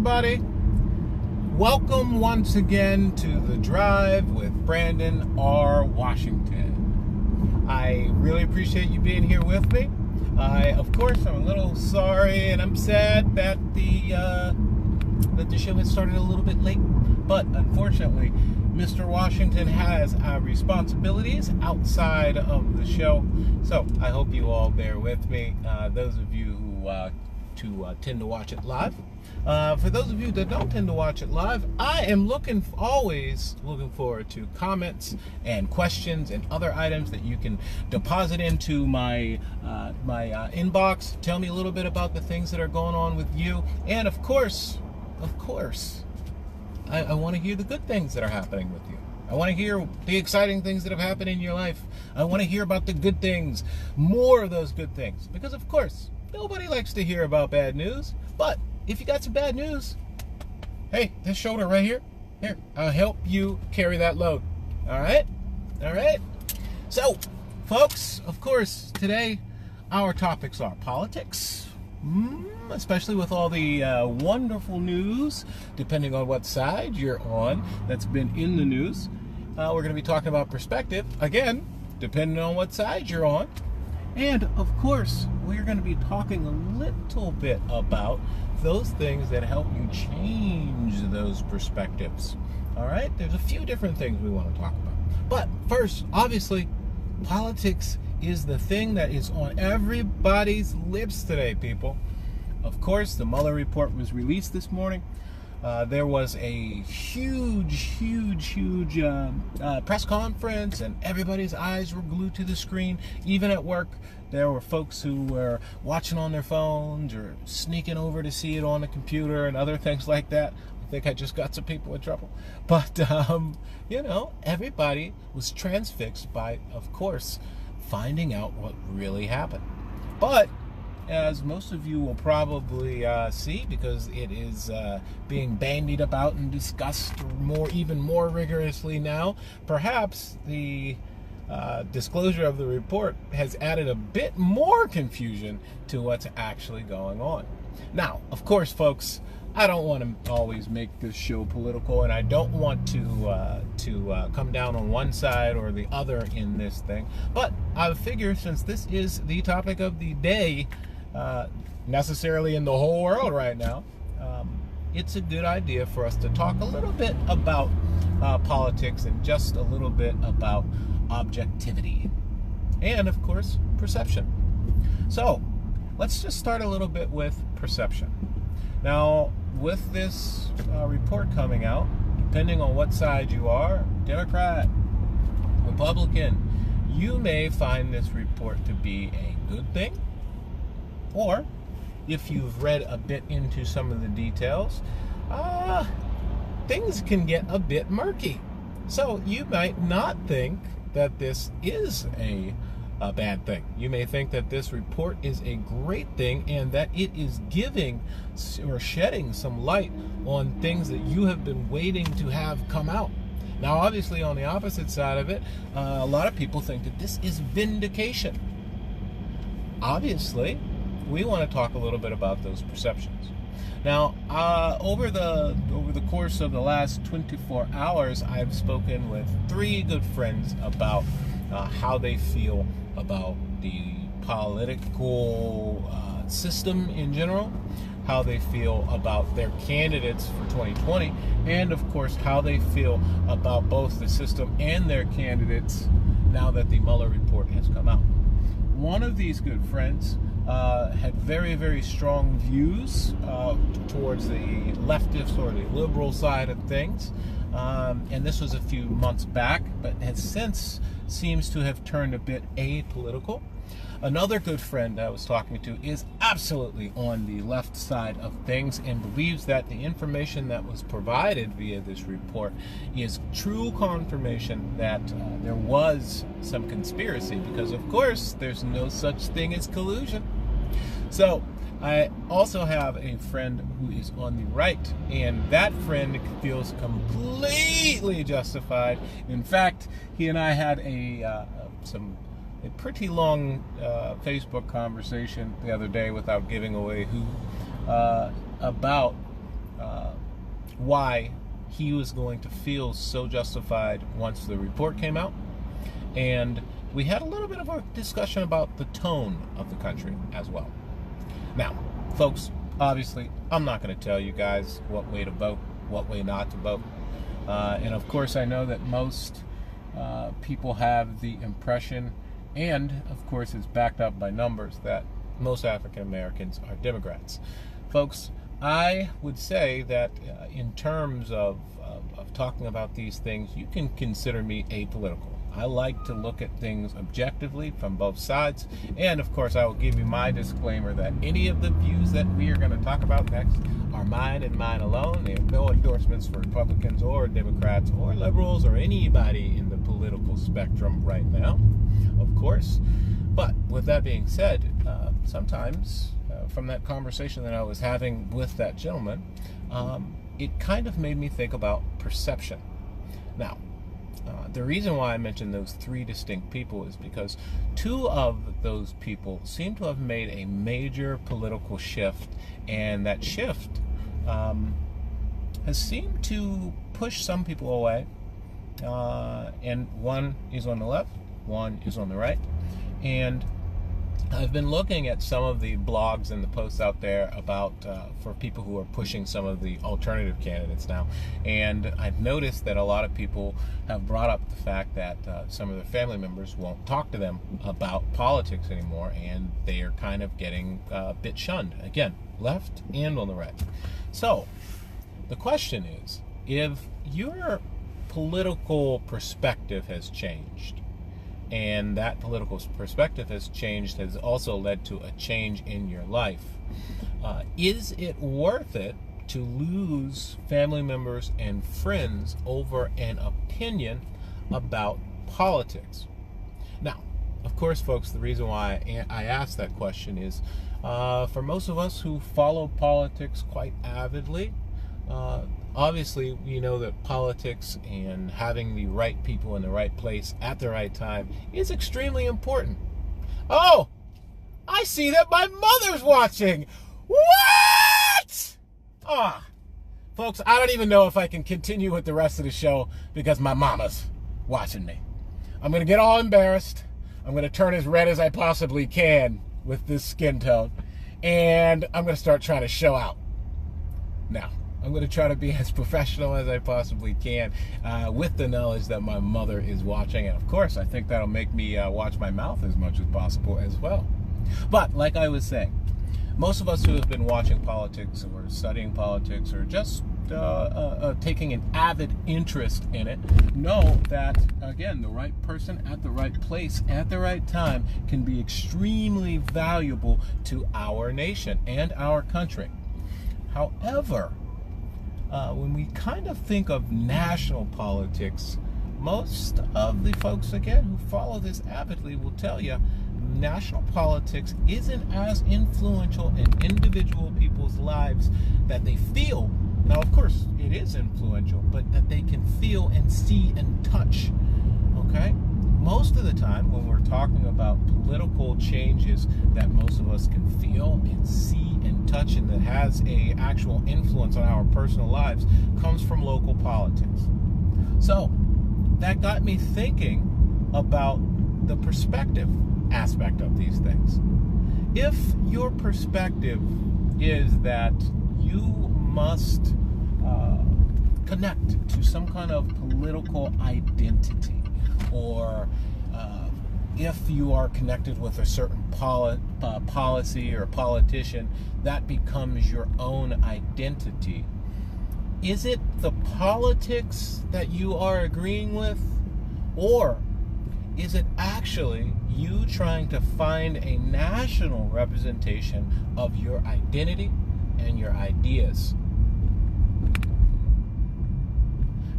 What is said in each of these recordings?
everybody. Welcome once again to The Drive with Brandon R. Washington. I really appreciate you being here with me. Of course, I'm a little sorry and I'm sad that the show has started a little bit late. But unfortunately, Mr. Washington has responsibilities outside of the show. So I hope you all bear with me. Those of you who tend to watch it live. For those of you that don't tend to watch it live, I am always looking forward to comments and questions and other items that you can deposit into my inbox. Tell me a little bit about the things that are going on with you, and of course, I want to hear the good things that are happening with you. I want to hear the exciting things that have happened in your life. I want to hear about the good things, more of those good things, because of course, nobody likes to hear about bad news. But if you got some bad news, hey, this shoulder right here, I'll help you carry that load. All right? So, folks, of course, today our topics are politics, especially with all the wonderful news, depending on what side you're on, that's been in the news. We're going to be talking about perspective, again, depending on what side you're on. And, of course, we're going to be talking a little bit about those things that help you change those perspectives. All right? There's a few different things we want to talk about. But first, obviously, politics is the thing that is on everybody's lips today, people. Of course, the Mueller report was released this morning. There was a huge press conference, and everybody's eyes were glued to the screen. Even at work, there were folks who were watching on their phones or sneaking over to see it on the computer and other things like that. I think I just got some people in trouble. But, everybody was transfixed by, of course, finding out what really happened. But as most of you will probably see, because it is being bandied about and discussed even more rigorously now, perhaps the disclosure of the report has added a bit more confusion to what's actually going on. Now, of course, folks, I don't want to always make this show political, and I don't want to come down on one side or the other in this thing. But I figure, since this is the topic of the day, necessarily in the whole world right now, it's a good idea for us to talk a little bit about politics and just a little bit about objectivity and, of course, perception. So let's just start a little bit with perception. Now, with this report coming out, depending on what side you are, Democrat, Republican, you may find this report to be a good thing. Or, if you've read a bit into some of the details, things can get a bit murky. So you might not think that this is a bad thing. You may think that this report is a great thing and that it is giving or shedding some light on things that you have been waiting to have come out. Now, obviously, on the opposite side of it, a lot of people think that this is vindication. Obviously, we want to talk a little bit about those perceptions. Now, over the course of the last 24 hours, I've spoken with 3 good friends about how they feel about the political system in general, how they feel about their candidates for 2020, and of course how they feel about both the system and their candidates now that the Mueller report has come out. One of these good friends had very strong views towards the leftist or the liberal side of things, and this was a few months back, but has since seems to have turned a bit apolitical. Another good friend I was talking to is absolutely on the left side of things and believes that the information that was provided via this report is true confirmation that there was some conspiracy, because of course there's no such thing as collusion. So I also have a friend who is on the right, and that friend feels completely justified. In fact, he and I had a pretty long Facebook conversation the other day, without giving away who, about why he was going to feel so justified once the report came out. And we had a little bit of a discussion about the tone of the country as well. Now, folks, obviously, I'm not going to tell you guys what way to vote, what way not to vote. And of course, I know that most people have the impression, and of course it's backed up by numbers, that most African Americans are Democrats. Folks, I would say that in terms of talking about these things, you can consider me apolitical. I like to look at things objectively from both sides. And of course, I will give you my disclaimer that any of the views that we are going to talk about next are mine and mine alone. They have no endorsements for Republicans or Democrats or liberals or anybody in the political spectrum right now, of course. But with that being said, sometimes from that conversation that I was having with that gentleman, it kind of made me think about perception. Now, the reason why I mentioned those three distinct people is because two of those people seem to have made a major political shift, and that shift has seemed to push some people away. And one is on the left, one is on the right. And I've been looking at some of the blogs and the posts out there about for people who are pushing some of the alternative candidates now, and I've noticed that a lot of people have brought up the fact that some of their family members won't talk to them about politics anymore, and they are kind of getting a bit shunned, again, left and on the right. So the question is, if your political perspective has changed, and that political perspective has changed, has also led to a change in your life, is it worth it to lose family members and friends over an opinion about politics? Now, of course, folks, the reason why I asked that question is for most of us who follow politics quite avidly, obviously, we know that politics and having the right people in the right place at the right time is extremely important. Oh, I see that my mother's watching. What? Folks, I don't even know if I can continue with the rest of the show because my mama's watching me. I'm going to get all embarrassed. I'm going to turn as red as I possibly can with this skin tone. And I'm going to start trying to show out. Now, I'm going to try to be as professional as I possibly can with the knowledge that my mother is watching. And of course, I think that'll make me watch my mouth as much as possible as well. But like I was saying, most of us who have been watching politics or studying politics or just taking an avid interest in it know that, again, the right person at the right place at the right time can be extremely valuable to our nation and our country. However, when we kind of think of national politics, most of the folks, again, who follow this avidly will tell you national politics isn't as influential in individual people's lives that they feel. Now, of course, it is influential, but that they can feel and see and touch, okay? Most of the time, when we're talking about political changes that most of us can feel and see and touch and that has a actual influence on our personal lives, comes from local politics. So that got me thinking about the perspective aspect of these things. If your perspective is that you must connect to some kind of political identity, or if you are connected with a certain policy or politician, that becomes your own identity. Is it the politics that you are agreeing with, or is it actually you trying to find a national representation of your identity and your ideas?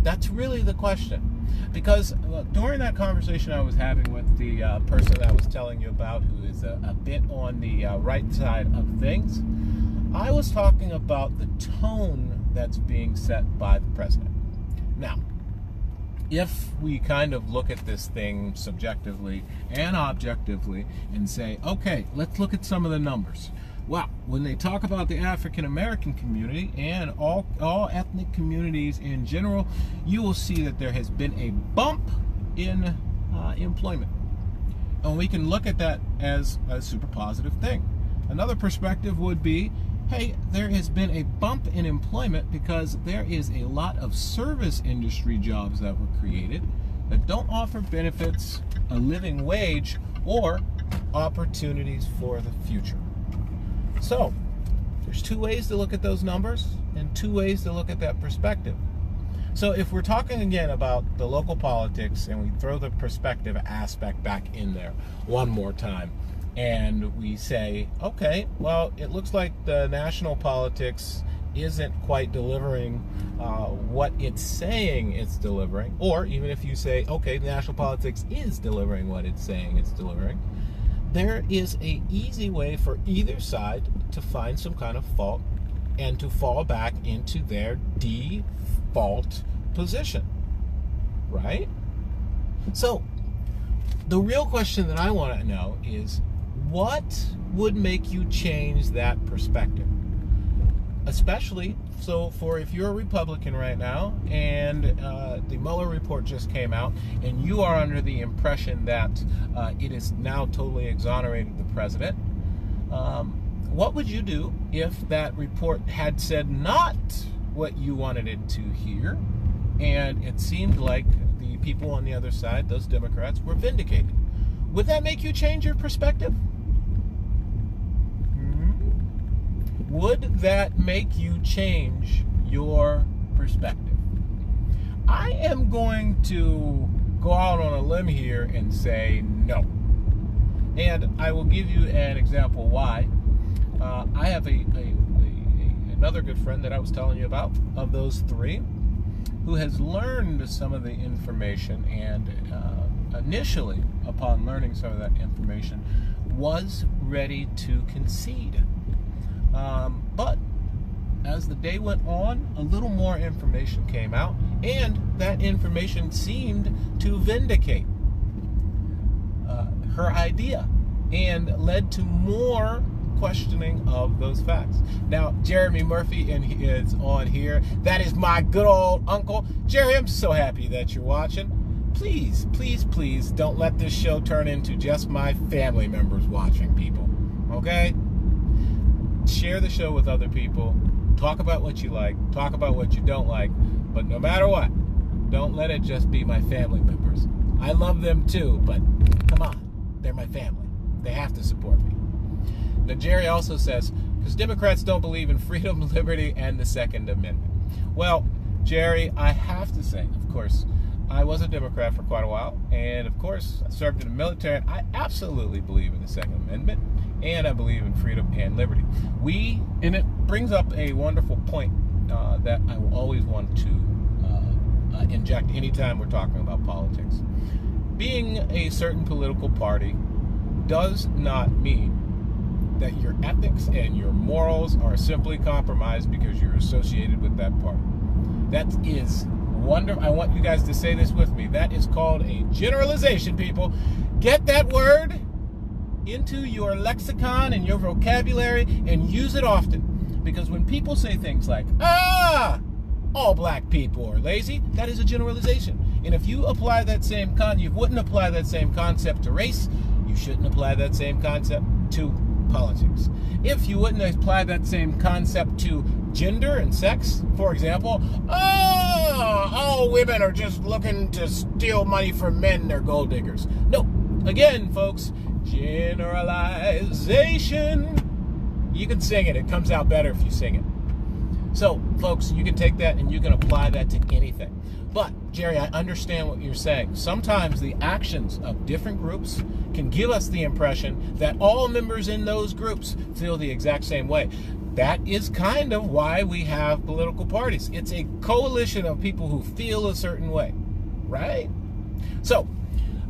That's really the question. Because during that conversation I was having with the person that I was telling you about, who is a bit on the right side of things, I was talking about the tone that's being set by the president. Now, if we kind of look at this thing subjectively and objectively and say, okay, let's look at some of the numbers. Well, when they talk about the African American community and all ethnic communities in general, you will see that there has been a bump in employment. And we can look at that as a super positive thing. Another perspective would be, hey, there has been a bump in employment because there is a lot of service industry jobs that were created that don't offer benefits, a living wage, or opportunities for the future. So, there's two ways to look at those numbers and two ways to look at that perspective. So if we're talking again about the local politics and we throw the perspective aspect back in there one more time and we say, okay, well, it looks like the national politics isn't quite delivering what it's saying it's delivering, or even if you say, okay, the national politics is delivering what it's saying it's delivering, there is an easy way for either side to find some kind of fault and to fall back into their default position, right? So, the real question that I want to know is, what would make you change that perspective? Especially, so for if you're a Republican right now and the Mueller report just came out and you are under the impression that it is now totally exonerated the president, what would you do if that report had said not what you wanted it to hear and it seemed like the people on the other side, those Democrats, were vindicated? Would that make you change your perspective? Would that make you change your perspective? I am going to go out on a limb here and say no. And I will give you an example why. I have another good friend that I was telling you about, of those three, who has learned some of the information and initially, upon learning some of that information, was ready to concede. But as the day went on, a little more information came out, and that information seemed to vindicate her idea and led to more questioning of those facts. Now, Jeremy Murphy is on here. That is my good old uncle. Jerry, I'm so happy that you're watching. Please, please, please don't let this show turn into just my family members watching, people. Okay? Share the show with other people. Talk about what you like. Talk about what you don't like. But no matter what, don't let it just be my family members. I love them too, but come on. They're my family. They have to support me. Now, Jerry also says, because Democrats don't believe in freedom, liberty, and the Second Amendment. Well, Jerry, I have to say, of course, I was a Democrat for quite a while, and of course, I served in the military, and I absolutely believe in the Second Amendment, and I believe in freedom and liberty. And it brings up a wonderful point that I will always want to inject anytime we're talking about politics. Being a certain political party does not mean that your ethics and your morals are simply compromised because you're associated with that party. That is wonderful. I want you guys to say this with me. That is called a generalization, people. Get that word into your lexicon and your vocabulary and use it often. Because when people say things like, all black people are lazy, that is a generalization. And if you apply that same you wouldn't apply that same concept to race, you shouldn't apply that same concept to politics. If you wouldn't apply that same concept to gender and sex, for example, all women are just looking to steal money from men, they're gold diggers. No, again, folks, generalization. You can sing it. It comes out better if you sing it. So, folks, you can take that and you can apply that to anything. But, Jerry, I understand what you're saying. Sometimes the actions of different groups can give us the impression that all members in those groups feel the exact same way. That is kind of why we have political parties. It's a coalition of people who feel a certain way, right? So,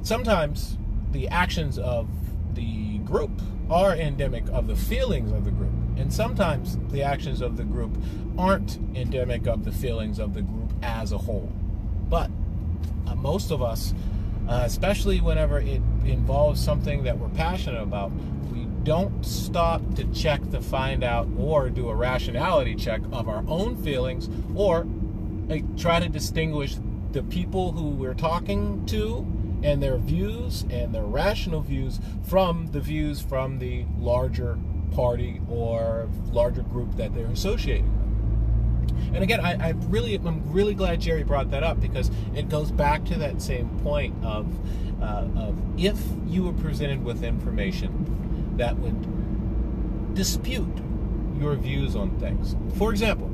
sometimes the actions of the group are endemic of the feelings of the group. And sometimes the actions of the group aren't endemic of the feelings of the group as a whole. But most of us, especially whenever it involves something that we're passionate about, we don't stop to check to find out or do a rationality check of our own feelings, or try to distinguish the people who we're talking to and their views and their rational views from the views from the larger party or larger group that they're associating with. And again, I'm really glad Jerry brought that up, because it goes back to that same point of if you were presented with information that would dispute your views on things. For example,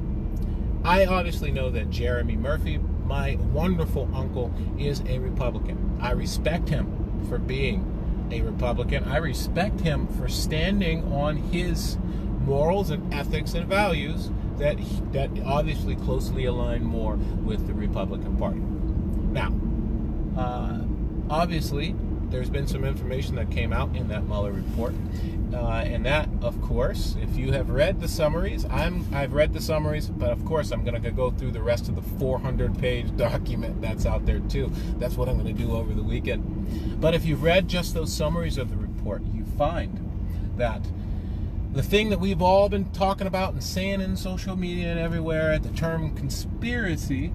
I obviously know that Jeremy Murphy, my wonderful uncle, is a Republican. I respect him for being a Republican. I respect him for standing on his morals and ethics and values that obviously closely align more with the Republican Party. Now, obviously, there's been some information that came out in that Mueller report, and that, of course, if you have read the summaries, I've read the summaries, but of course I'm going to go through the rest of the 400-page document that's out there too. That's what I'm going to do over the weekend. But if you've read just those summaries of the report, you find that the thing that we've all been talking about and saying in social media and everywhere, the term conspiracy,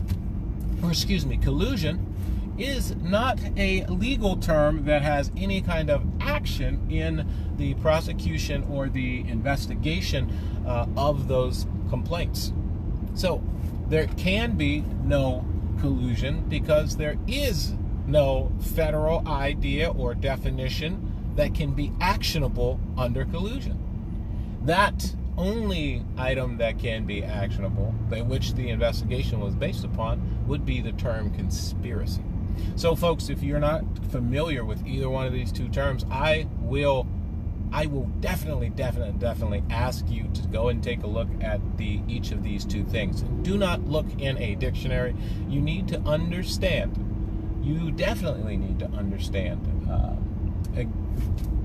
or excuse me, collusion, is not a legal term that has any kind of action in the prosecution or the investigation of those complaints. So there can be no collusion because there is no federal idea or definition that can be actionable under collusion. That only item that can be actionable, by which the investigation was based upon, would be the term conspiracy. So folks, if you're not familiar with either one of these two terms, I will definitely ask you to go and take a look at each of these two things. Do not look in a dictionary. You need to understand. You definitely need to understand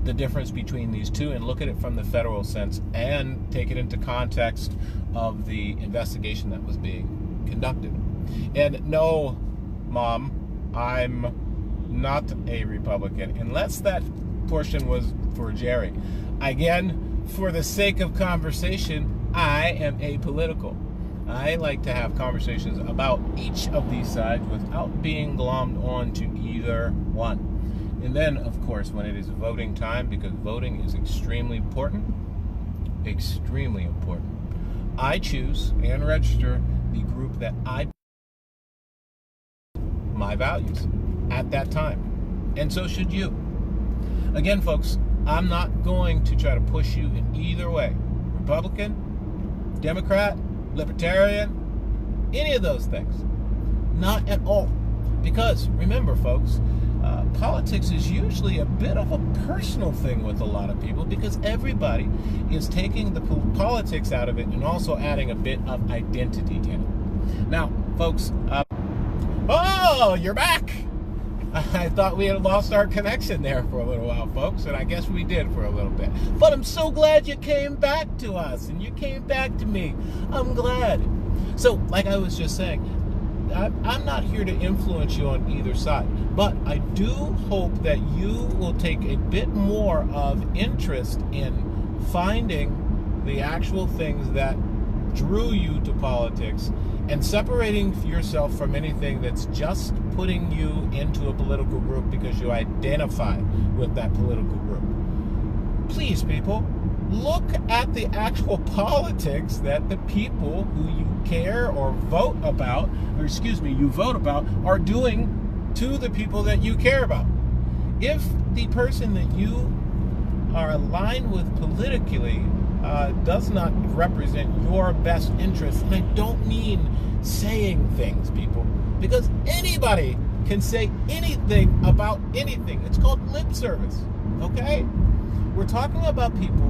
the difference between these two, and look at it from the federal sense and take it into context of the investigation that was being conducted. And no, Mom, I'm not a Republican, unless that portion was for Jerry. Again, for the sake of conversation, I am apolitical. I like to have conversations about each of these sides without being glommed on to either one. And then, of course, when it is voting time, because voting is extremely important, I choose and register the group that my values at that time. And so should you. Again, folks, I'm not going to try to push you in either way. Republican, Democrat, Libertarian, any of those things. Not at all. Because, remember, folks, politics is usually a bit of a personal thing with a lot of people, because everybody is taking the politics out of it and also adding a bit of identity in it. Now, folks, oh, you're back! I thought we had lost our connection there for a little while, folks, and I guess we did for a little bit. But I'm so glad you came back to us, and you came back to me. I'm glad. So, like I was just saying, I'm not here to influence you on either side, but I do hope that you will take a bit more of interest in finding the actual things that drew you to politics and separating yourself from anything that's just putting you into a political group because you identify with that political group. Please, people, look at the actual politics that the people who you care or vote about, or excuse me, you vote about, are doing to the people that you care about. If the person that you are aligned with politically does not represent your best interests, and I don't mean saying things, people, because anybody can say anything about anything. It's called lip service, okay? We're talking about people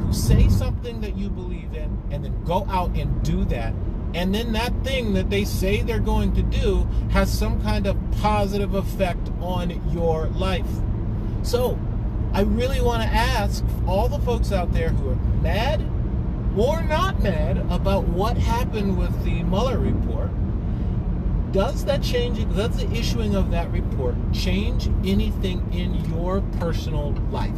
who say something that you believe in and then go out and do that, and then that thing that they say they're going to do has some kind of positive effect on your life. So I really want to ask all the folks out there who are mad or not mad about what happened with the Mueller report, does the issuing of that report change anything in your personal life?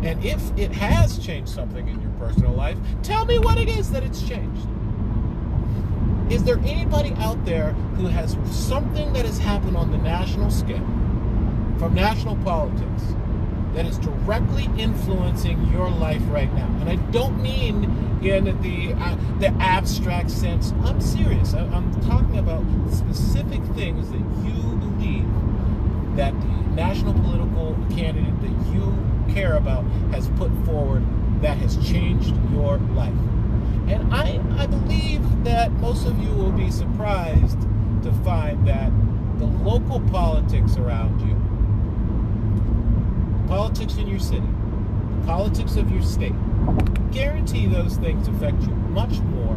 And if it has changed something in your personal life, tell me what it is that it's changed. Is there anybody out there who has something that has happened on the national scale, from national politics, that is directly influencing your life right now? And I don't mean in the abstract sense. I'm serious. I'm talking about specific things that you believe that the national political candidate that you care about has put forward that has changed your life. And I believe that most of you will be surprised to find that the local politics around you, politics in your city, politics of your state, guarantee those things affect you much more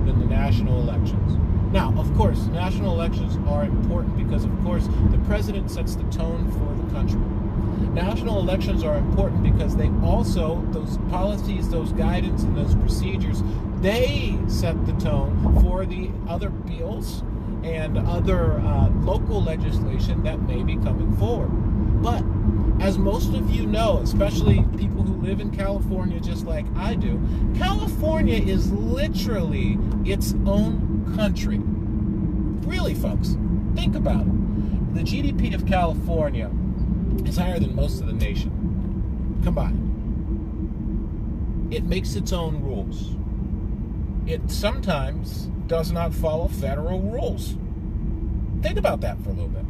than the national elections. Now, of course, national elections are important because, of course, the president sets the tone for the country. National elections are important because they also, those policies, those guidance, and those procedures, they set the tone for the other bills and other local legislation that may be coming forward. But as most of you know, especially people who live in California just like I do, California is literally its own country. Really, folks, think about it. The GDP of California is higher than most of the nation combined. It makes its own rules. It sometimes does not follow federal rules. Think about that for a little bit.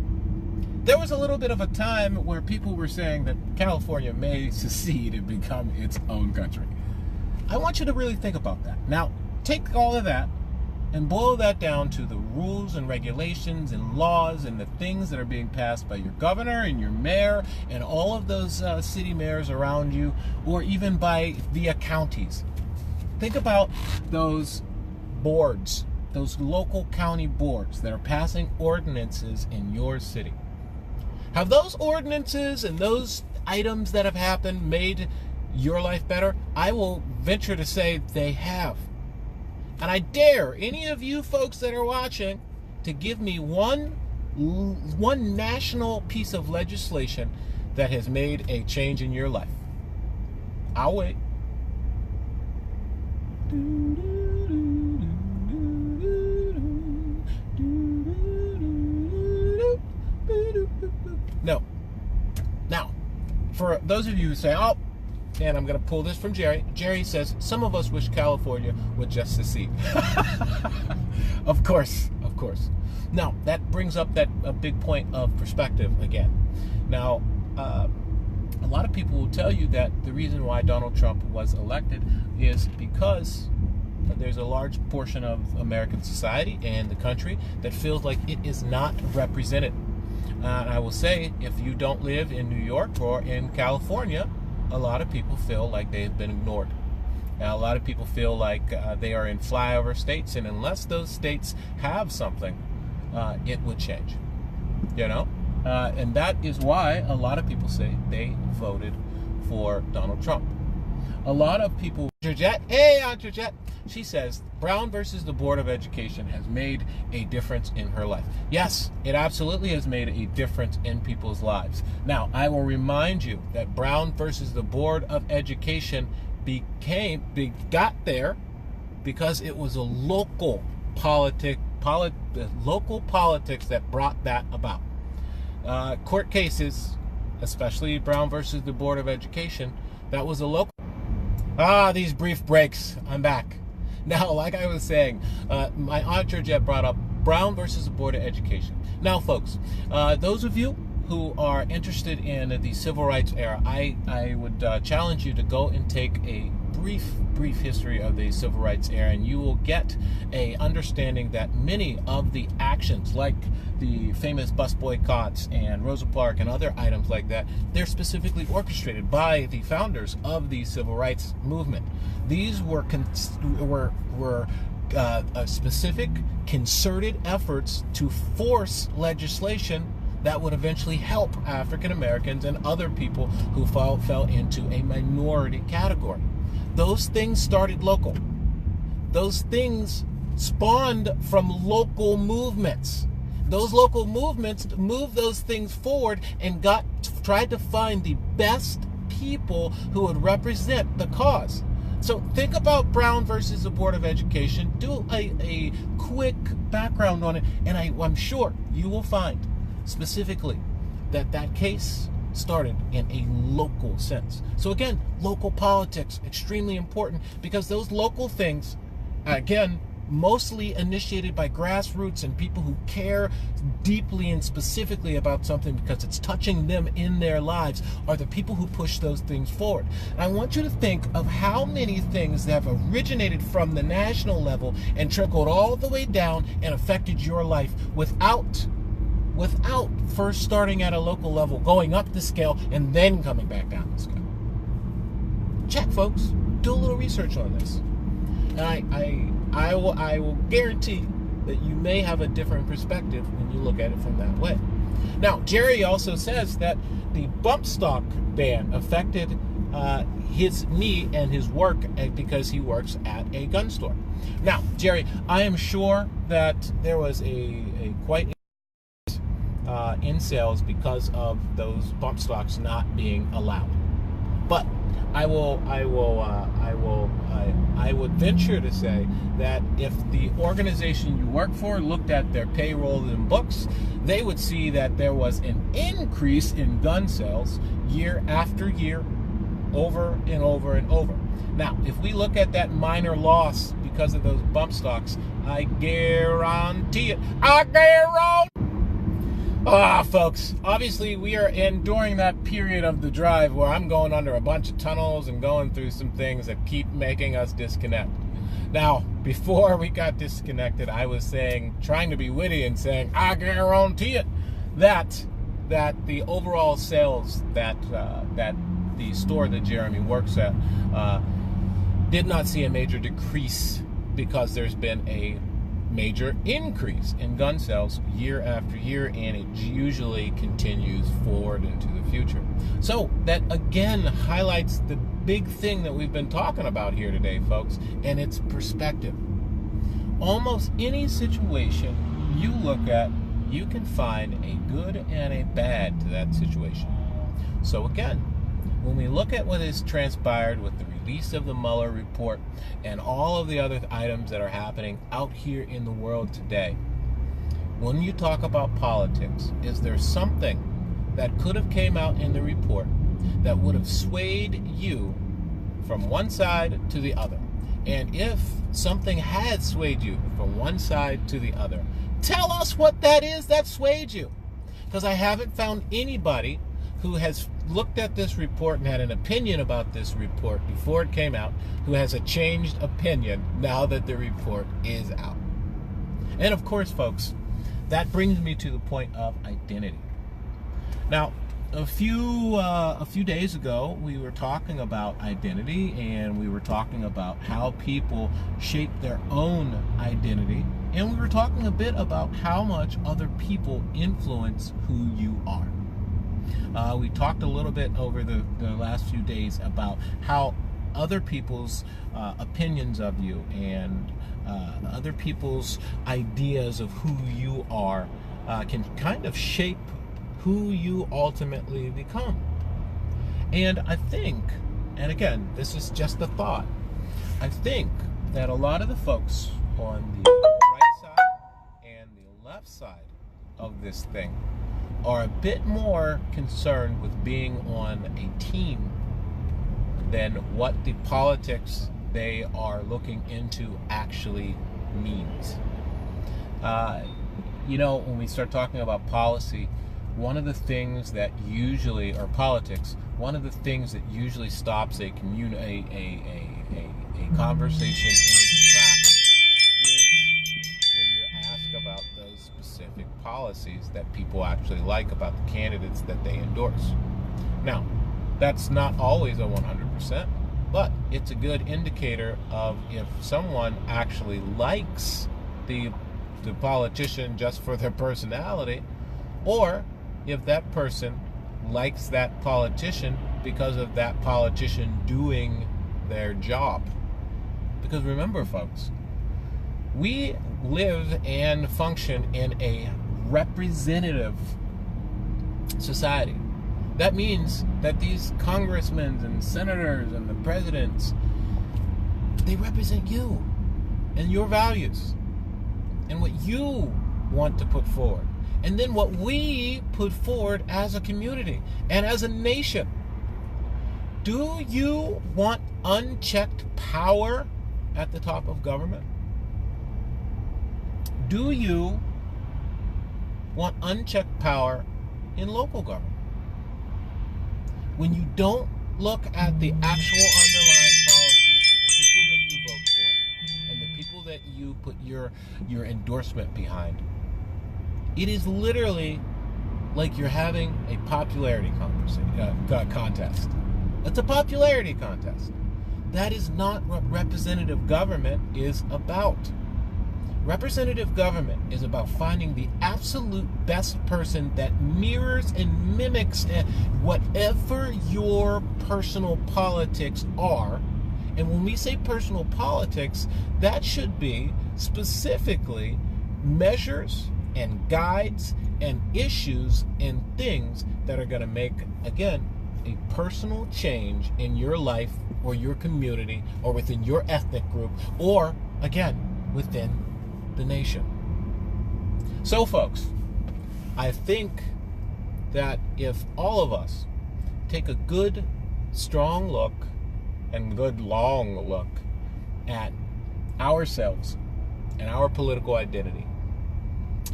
There was a little bit of a time where people were saying that California may secede and become its own country. I want you to really think about that. Now, take all of that and boil that down to the rules and regulations and laws and the things that are being passed by your governor and your mayor and all of those city mayors around you, or even by via counties. Think about those boards, those local county boards that are passing ordinances in your city. Have those ordinances and those items that have happened made your life better? I will venture to say they have. And I dare any of you folks that are watching to give me one national piece of legislation that has made a change in your life. I'll wait. No. Now, for those of you who say, oh, and I'm going to pull this from Jerry. Jerry says, some of us wish California would just secede. Of course, of course. Now, that brings up a big point of perspective again. Now, a lot of people will tell you that the reason why Donald Trump was elected is because there's a large portion of American society and the country that feels like it is not represented. And I will say, if you don't live in New York or in California, a lot of people feel like they've been ignored. Now, a lot of people feel like they are in flyover states, and unless those states have something, it would change. You know? And that is why a lot of people say they voted for Donald Trump. A lot of people, hey, Aunt Georgette, she says, Brown versus the Board of Education has made a difference in her life. Yes, it absolutely has made a difference in people's lives. Now, I will remind you that Brown versus the Board of Education got there because it was a local politics that brought that about. Court cases, especially Brown versus the Board of Education, that was a local. These brief breaks. I'm back. Now, like I was saying, my Aunt Georgette brought up Brown versus the Board of Education. Now, folks, those of you who are interested in the civil rights era, I would challenge you to go and take a brief history of the civil rights era, and you will get a understanding that many of the actions, like the famous bus boycotts and Rosa Parks and other items like that, they're specifically orchestrated by the founders of the civil rights movement. These were specific, concerted efforts to force legislation that would eventually help African Americans and other people who fell into a minority category. Those things started local. Those things spawned from local movements. Those local movements moved those things forward and tried to find the best people who would represent the cause. So think about Brown versus the Board of Education. Do a quick background on it, and I'm sure you will find specifically that case started in a local sense. So again, local politics, extremely important, because those local things, again, mostly initiated by grassroots and people who care deeply and specifically about something because it's touching them in their lives, are the people who push those things forward. And I want you to think of how many things that have originated from the national level and trickled all the way down and affected your life without first starting at a local level, going up the scale, and then coming back down the scale. Check, folks. Do a little research on this. And I will guarantee that you may have a different perspective when you look at it from that way. Now, Jerry also says that the bump stock ban affected me and his work because he works at a gun store. Now, Jerry, I am sure that there was a quite in sales because of those bump stocks not being allowed. But I would venture to say that if the organization you work for looked at their payroll and books, they would see that there was an increase in gun sales year after year, over and over and over. Now, if we look at that minor loss because of those bump stocks, I guarantee it. Folks, obviously we are during that period of the drive where I'm going under a bunch of tunnels and going through some things that keep making us disconnect. Now, before we got disconnected, I was trying to be witty and saying, I guarantee it, that the overall sales that the store that Jeremy works at did not see a major decrease because there's been a major increase in gun sales year after year, and it usually continues forward into the future. So that again highlights the big thing that we've been talking about here today, folks, and it's perspective. Almost any situation you look at, you can find a good and a bad to that situation. So again, when we look at what has transpired with the release of the Mueller report and all of the other items that are happening out here in the world today, when you talk about politics, is there something that could have came out in the report that would have swayed you from one side to the other? And if something had swayed you from one side to the other, tell us what that is that swayed you. Because I haven't found anybody who has looked at this report and had an opinion about this report before it came out, who has a changed opinion now that the report is out. And of course, folks, that brings me to the point of identity. Now, a few days ago, we were talking about identity, and we were talking about how people shape their own identity, and we were talking a bit about how much other people influence who you are. We talked a little bit over the last few days about how other people's opinions of you and other people's ideas of who you are can kind of shape who you ultimately become. And I think, and again, this is just a thought, I think that a lot of the folks on the right side and the left side of this thing are a bit more concerned with being on a team than what the politics they are looking into actually means. When we start talking about policy, one of the things that usually, or politics, one of the things that usually stops a conversation in its tracks is when you ask about those specific policies that people actually like about the candidates that they endorse. Now, that's not always a 100%, but it's a good indicator of if someone actually likes the politician just for their personality, or if that person likes that politician because of that politician doing their job. Because remember, folks, we live and function in a representative society. That means that these congressmen and senators and the presidents, they represent you and your values and what you want to put forward. And then what we put forward as a community and as a nation. Do you want unchecked power at the top of government? Do you want unchecked power in local government? When you don't look at the actual underlying policies to the people that you vote for and the people that you put your endorsement behind, it is literally like you're having a popularity contest. It's a popularity contest. That is not what representative government is about. Representative government is about finding the absolute best person that mirrors and mimics whatever your personal politics are. And when we say personal politics, that should be specifically measures and guides and issues and things that are going to make, again, a personal change in your life or your community or within your ethnic group or, again, within the nation. So, folks, I think that if all of us take a good, strong look and good, long look at ourselves and our political identity,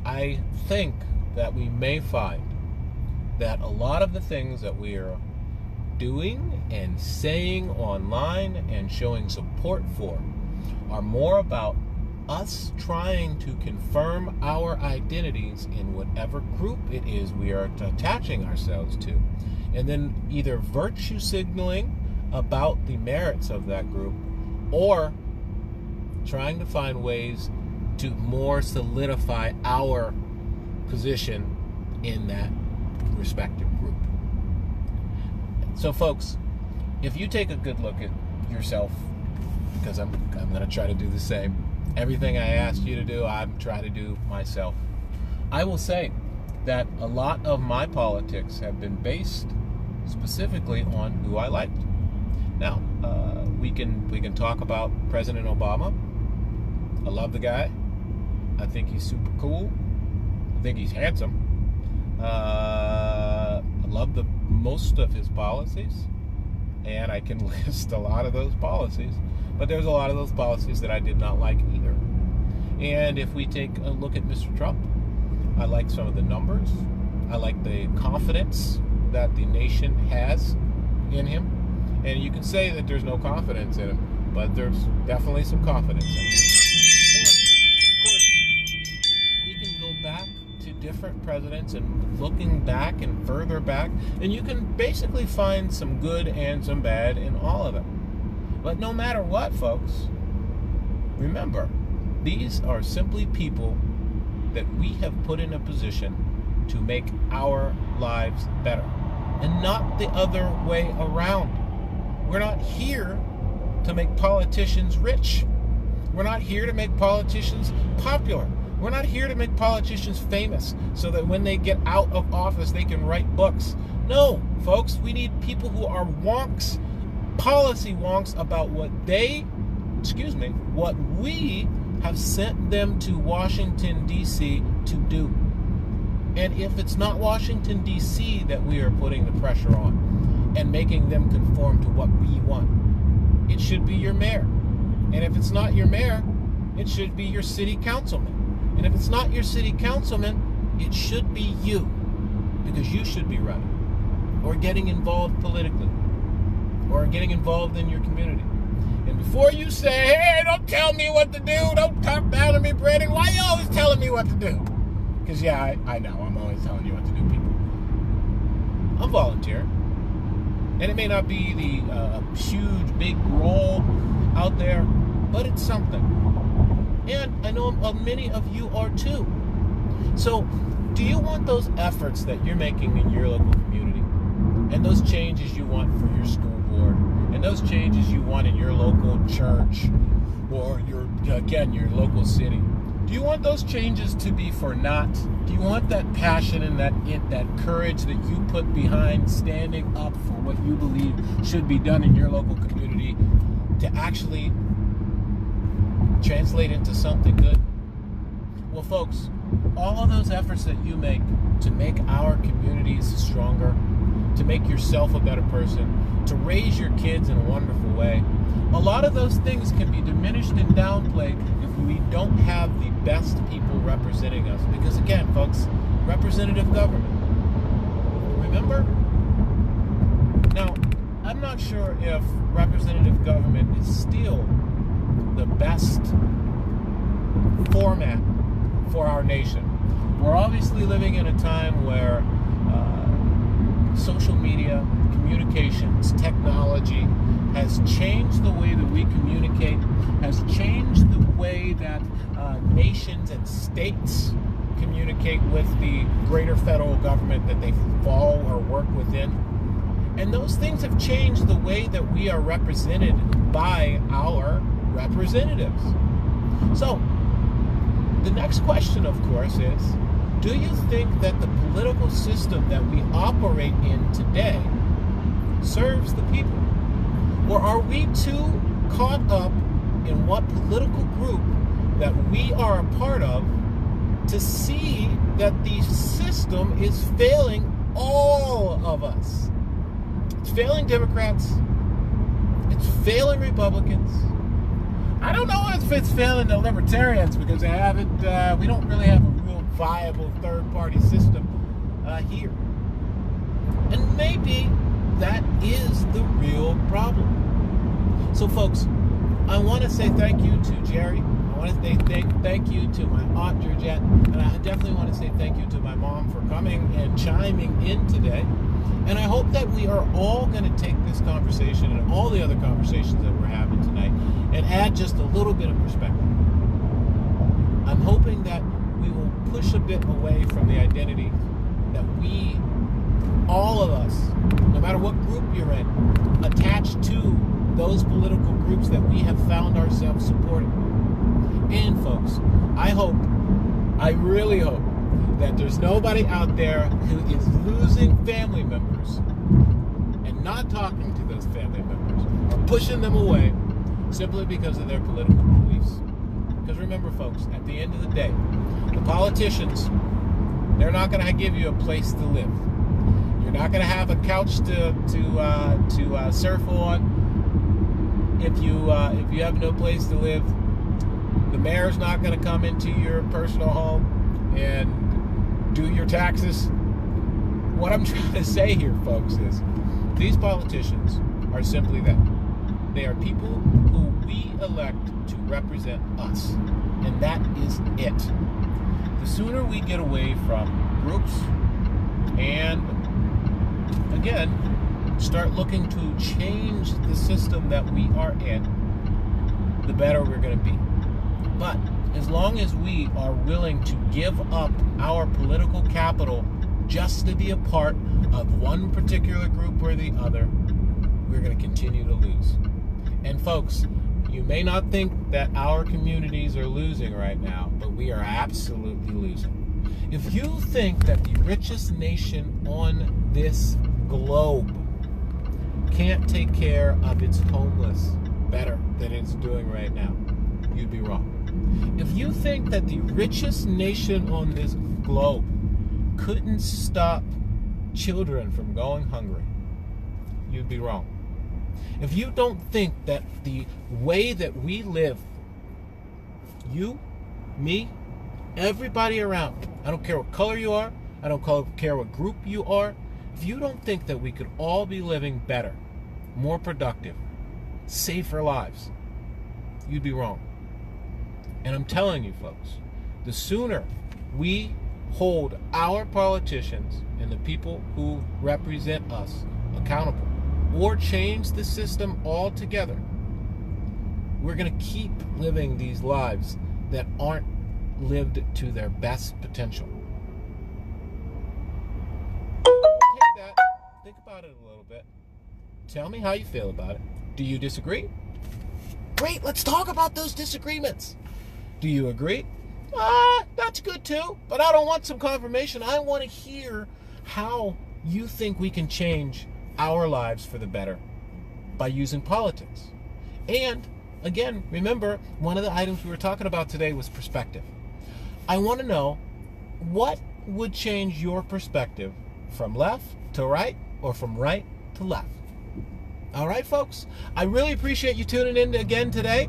I think that we may find that a lot of the things that we are doing and saying online and showing support for are more about us trying to confirm our identities in whatever group it is we are attaching ourselves to, and then either virtue signaling about the merits of that group or trying to find ways to more solidify our position in that respective group. So, folks, if you take a good look at yourself, because I'm going to try to do the same. Everything I asked you to do, I'm trying to do myself. I will say that a lot of my politics have been based specifically on who I liked. Now, we can talk about President Obama. I love the guy. I think he's super cool. I think he's handsome. I love most of his policies, and I can list a lot of those policies. But there's a lot of those policies that I did not like either. And if we take a look at Mr. Trump, I like some of the numbers. I like the confidence that the nation has in him. And you can say that there's no confidence in him, but there's definitely some confidence in him. And, of course, we can go back to different presidents and looking back and further back, and you can basically find some good and some bad in all of them. But no matter what, folks, remember, these are simply people that we have put in a position to make our lives better, and not the other way around. We're not here to make politicians rich. We're not here to make politicians popular. We're not here to make politicians famous so that when they get out of office, they can write books. No, folks, we need people who are wonks, policy wonks about what we have sent them to Washington, D.C. to do. And if it's not Washington, D.C. that we are putting the pressure on and making them conform to what we want, it should be your mayor. And if it's not your mayor, it should be your city councilman. And if it's not your city councilman, it should be you, because you should be running or getting involved politically or getting involved in your community. And before you say, hey, don't tell me what to do, don't talk down to me, Brandon, why are you always telling me what to do? Because, yeah, I know, I'm always telling you what to do, people. I'm volunteering. And it may not be the huge, big role out there, but it's something. And I know many of you are too. So, do you want those efforts that you're making in your local community, and those changes you want for your school board, and those changes you want in your local church, or your local city? Do you want those changes to be for naught? Do you want that passion and that courage that you put behind standing up for what you believe should be done in your local community to actually translate into something good? Well, folks, all of those efforts that you make to make our communities stronger, to make yourself a better person, to raise your kids in a wonderful way, a lot of those things can be diminished and downplayed if we don't have the best people representing us. Because again, folks, representative government. Remember? Now, I'm not sure if representative government is still the best format for our nation. We're obviously living in a time where social media, communications, technology has changed the way that we communicate, has changed the way that nations and states communicate with the greater federal government that they fall or work within. And those things have changed the way that we are represented by our representatives. So, the next question, of course, is, do you think that the political system that we operate in today serves the people? Or are we too caught up in what political group that we are a part of to see that the system is failing all of us? It's failing Democrats. It's failing Republicans. I don't know if it's failing the Libertarians because we don't really have a real viable third-party system here. And maybe that is the real problem. So, folks, I want to say thank you to Jerry. I want to say thank you to my Aunt Georgette. And I definitely want to say thank you to my mom for coming and chiming in today. And I hope that we are all going to take this conversation and all the other conversations that we're having tonight and add just a little bit of perspective. I'm hoping that we will push a bit away from the identity that we, all of us, no matter what group you're in, attach to those political groups that we have found ourselves supporting. And folks, I really hope that there's nobody out there who is losing family members and not talking to those family members or pushing them away simply because of their political beliefs. Because remember, folks, at the end of the day, the politicians, they're not going to give you a place to live. You're not going to have a couch to surf on. If you have no place to live, the mayor's not going to come into your personal home and do your taxes. What I'm trying to say here, folks, is these politicians are simply that. They are people who we elect to represent us, and that is it. The sooner we get away from groups and, again, start looking to change the system that we are in, the better we're going to be. But as long as we are willing to give up our political capital just to be a part of one particular group or the other, we're going to continue to lose. And folks, you may not think that our communities are losing right now, but we are absolutely losing. If you think that the richest nation on this globe can't take care of its homeless better than it's doing right now, you'd be wrong. If you think that the richest nation on this globe couldn't stop children from going hungry, you'd be wrong. If you don't think that the way that we live, you, me, everybody around, I don't care what color you are, I don't care what group you are, if you don't think that we could all be living better, more productive, safer lives, you'd be wrong. And I'm telling you, folks, the sooner we hold our politicians and the people who represent us accountable or change the system altogether, we're going to keep living these lives that aren't lived to their best potential. Take that, think about it a little bit. Tell me how you feel about it. Do you disagree? Great, let's talk about those disagreements. Do you agree? That's good too, but I don't want some confirmation. I want to hear how you think we can change our lives for the better by using politics. And again, remember, one of the items we were talking about today was perspective. I want to know, what would change your perspective from left to right or from right to left? All right, folks, I really appreciate you tuning in again today.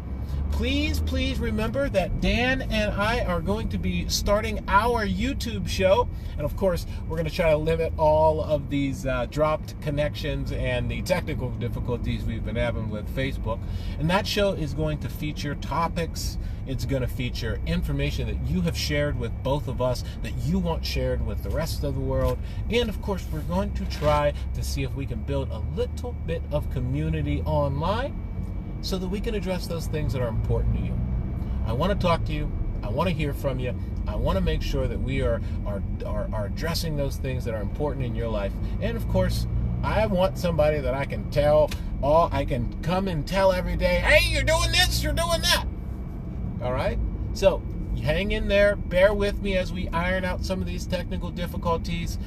Please remember that Dan and I are going to be starting our YouTube show. And of course, we're going to try to limit all of these dropped connections and the technical difficulties we've been having with Facebook. And that show is going to feature topics. It's going to feature information that you have shared with both of us that you want shared with the rest of the world. And of course, we're going to try to see if we can build a little bit of community online, so that we can address those things that are important to you. I want to talk to you. I want to hear from you. I want to make sure that we are addressing those things that are important in your life. And of course, I want somebody that I can I can come and tell every day, hey, you're doing this, you're doing that. All right? So hang in there. Bear with me as we iron out some of these technical difficulties.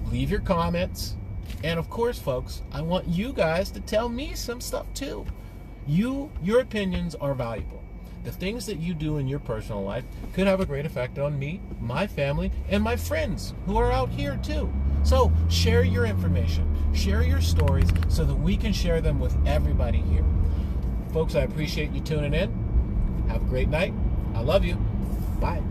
Leave your comments. And of course, folks, I want you guys to tell me some stuff too. Your opinions are valuable. The things that you do in your personal life could have a great effect on me, my family, and my friends who are out here too. So share your information, share your stories so that we can share them with everybody here. Folks, I appreciate you tuning in. Have a great night. I love you. Bye.